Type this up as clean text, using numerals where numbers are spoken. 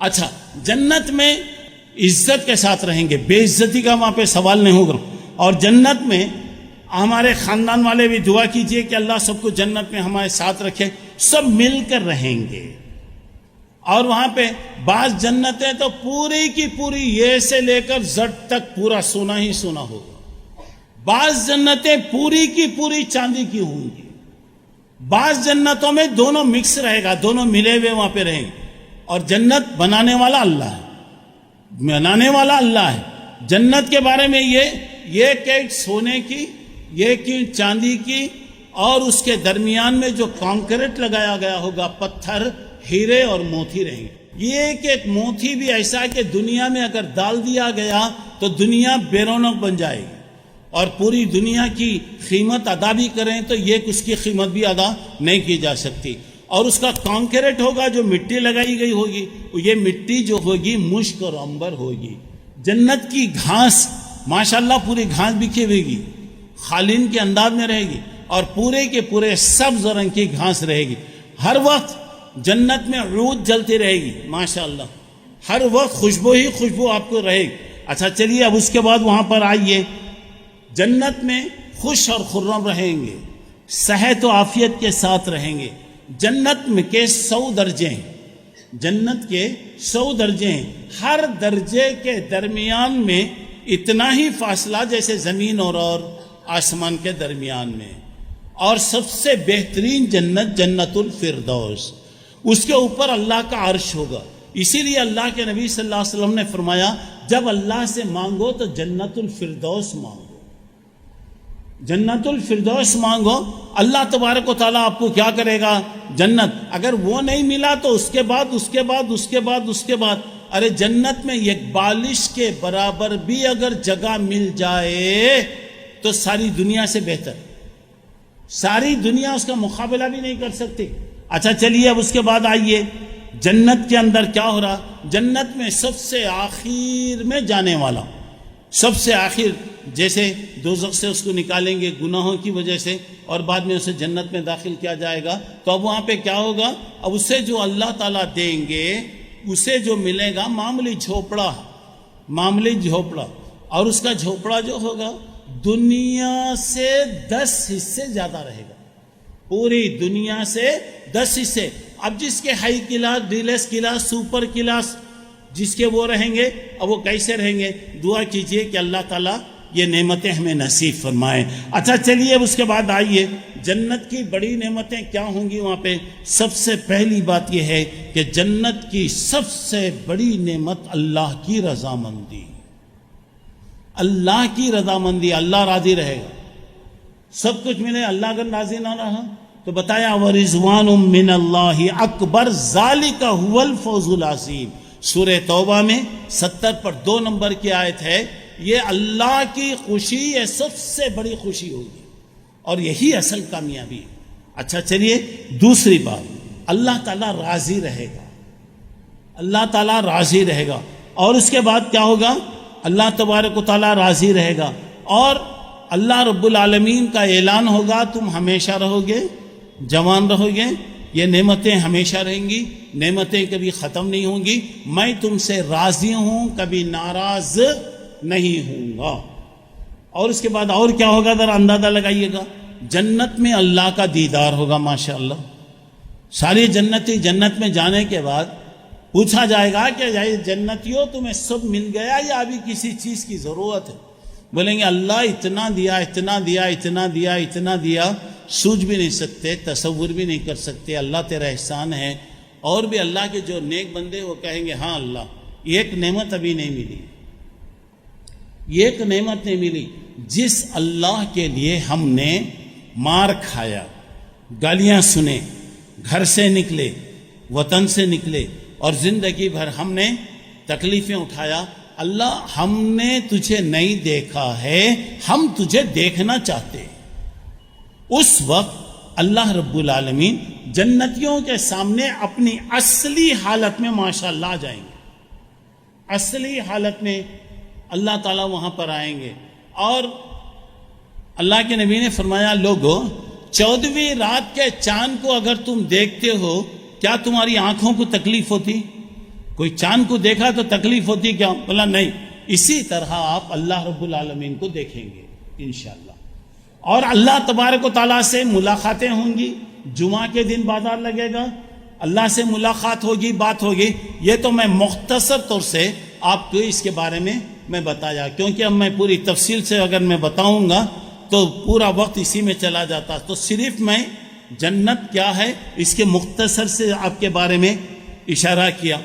اچھا، جنت میں عزت کے ساتھ رہیں گے، بے عزتی کا وہاں پہ سوال نہیں ہوگا. اور جنت میں ہمارے خاندان والے بھی دعا کیجئے کہ اللہ سب کو جنت میں ہمارے ساتھ رکھے، سب مل کر رہیں گے. اور وہاں پہ بعض جنتیں تو پوری کی پوری یہ سے لے کر زٹ تک پورا سونا ہی سونا ہوگا. بعض جنتیں پوری کی پوری چاندی کی ہوں گی. بعض جنتوں میں دونوں مکس رہے گا، دونوں ملے ہوئے وہاں پہ رہیں گے. اور جنت بنانے والا اللہ ہے، بنانے والا اللہ ہے. جنت کے بارے میں یہ کہ سونے کی، یہ کہ چاندی کی، اور اس کے درمیان میں جو کانکریٹ لگایا گیا ہوگا، پتھر، ہیرے اور موتی رہیں گے. یہ کہ ایک موتی بھی ایسا ہے کہ دنیا میں اگر ڈال دیا گیا تو دنیا بے رونق بن جائے گی، اور پوری دنیا کی قیمت ادا بھی کریں تو یہ اس کی قیمت بھی ادا نہیں کی جا سکتی. اور اس کا کانکریٹ ہوگا جو مٹی لگائی گئی ہوگی، یہ مٹی جو ہوگی مشک اور عنبر ہوگی. جنت کی گھاس ماشاءاللہ پوری گھاس بکھی ہوئے گی، قالین کے انداز میں رہے گی، اور پورے کے پورے سبز رنگ کی گھاس رہے گی. ہر وقت جنت میں عود جلتی رہے گی ماشاءاللہ، ہر وقت خوشبو ہی خوشبو آپ کو رہے گی. اچھا چلیے، اب اس کے بعد وہاں پر آئیے. جنت میں خوش اور خرم رہیں گے، صحت و عافیت کے ساتھ رہیں گے. جنت میں کے 100 درجے ہیں، جنت کے 100 درجے ہیں. ہر درجے کے درمیان میں اتنا ہی فاصلہ جیسے زمین اور آسمان کے درمیان میں. اور سب سے بہترین جنت جنت الفردوس، اس کے اوپر اللہ کا عرش ہوگا. اسی لیے اللہ کے نبی صلی اللہ علیہ وسلم نے فرمایا جب اللہ سے مانگو تو جنت الفردوس مانگو، جنت الفردوس مانگو. اللہ تبارک و تعالیٰ آپ کو کیا کرے گا؟ جنت. اگر وہ نہیں ملا تو اس کے بعد اس کے بعد اس کے بعد اس کے بعد، ارے جنت میں ایک بالش کے برابر بھی اگر جگہ مل جائے تو ساری دنیا سے بہتر، ساری دنیا اس کا مقابلہ بھی نہیں کر سکتی. اچھا چلیے، اب اس کے بعد آئیے جنت کے اندر کیا ہو رہا. جنت میں سب سے آخر میں جانے والا، سب سے آخر، جیسے دوزخ سے اس کو نکالیں گے گناہوں کی وجہ سے اور بعد میں اسے جنت میں داخل کیا جائے گا، تو اب وہاں پہ کیا ہوگا؟ اب اسے جو اللہ تعالیٰ دیں گے، اسے جو ملے گا معمولی جھوپڑا، معمولی جھوپڑا. اور اس کا جھوپڑا جو ہوگا دنیا سے 10 حصے زیادہ رہے گا، پوری دنیا سے 10 حصے. اب جس کے high class, deluxe class, super class جس کے وہ رہیں گے، اب وہ کیسے رہیں گے؟ دعا کیجئے کہ اللہ تعالیٰ یہ نعمتیں ہمیں نصیب فرمائے. اچھا چلیے، اب اس کے بعد آئیے جنت کی بڑی نعمتیں کیا ہوں گی وہاں پہ. سب سے پہلی بات یہ ہے کہ جنت کی سب سے بڑی نعمت اللہ کی رضامندی، اللہ کی رضامندی. اللہ راضی رہے گا، سب کچھ ملے. اللہ اگر راضی نہ رہا تو بتایا وَرِضْوَانٌ مِّنَ اللَّهِ أَكْبَرُ ذَلِكَ هُوَ الْفَوْزُ الْعَظِيمُ. سورہ توبہ میں 70 پر 2 نمبر کی آیت ہے. یہ اللہ کی خوشی، یہ سب سے بڑی خوشی ہوگی اور یہی اصل کامیابی. اچھا چلیے، دوسری بات، اللہ تعالیٰ راضی رہے گا، اللہ تعالیٰ راضی رہے گا. اور اس کے بعد کیا ہوگا؟ اللہ تبارک و تعالیٰ راضی رہے گا اور اللہ رب العالمین کا اعلان ہوگا تم ہمیشہ رہو گے، جوان رہو گے، یہ نعمتیں ہمیشہ رہیں گی، نعمتیں کبھی ختم نہیں ہوں گی، میں تم سے راضی ہوں، کبھی ناراض نہیں ہوں گا. اور اس کے بعد اور کیا ہوگا؟ ذرا اندازہ لگائیے گا. جنت میں اللہ کا دیدار ہوگا ماشاءاللہ. ساری جنتی جنت میں جانے کے بعد پوچھا جائے گا کہ جنتیوں تمہیں سب مل گیا یا ابھی کسی چیز کی ضرورت ہے؟ بولیں گے اللہ اتنا دیا، اتنا دیا، اتنا دیا، اتنا دیا، سوچ بھی نہیں سکتے، تصور بھی نہیں کر سکتے. اللہ تیرا احسان ہے. اور بھی اللہ کے جو نیک بندے وہ کہیں گے ہاں اللہ، ایک نعمت ابھی نہیں ملی، ایک نعمت نہیں ملی. جس اللہ کے لیے ہم نے مار کھایا، گالیاں سنے، گھر سے نکلے، وطن سے نکلے اور زندگی بھر ہم نے تکلیفیں اٹھایا، اللہ ہم نے تجھے نہیں دیکھا ہے، ہم تجھے دیکھنا چاہتے. اس وقت اللہ رب العالمین جنتیوں کے سامنے اپنی اصلی حالت میں ماشاءاللہ آ جائیں گے. اصلی حالت میں اللہ تعالیٰ وہاں پر آئیں گے. اور اللہ کے نبی نے فرمایا لوگو 14ویں رات کے چاند کو اگر تم دیکھتے ہو، کیا تمہاری آنکھوں کو تکلیف ہوتی؟ کوئی چاند کو دیکھا تو تکلیف ہوتی کیا؟ بولا نہیں. اسی طرح آپ اللہ رب العالمین کو دیکھیں گے انشاءاللہ، اور اللہ تبارک و تعالیٰ سے ملاقاتیں ہوں گی. جمعہ کے دن بازار لگے گا، اللہ سے ملاقات ہوگی، بات ہوگی. یہ تو میں مختصر طور سے آپ کو اس کے بارے میں بتایا، کیونکہ اب میں پوری تفصیل سے اگر میں بتاؤں گا تو پورا وقت اسی میں چلا جاتا. تو صرف میں جنت کیا ہے اس کے مختصر سے آپ کے بارے میں اشارہ کیا.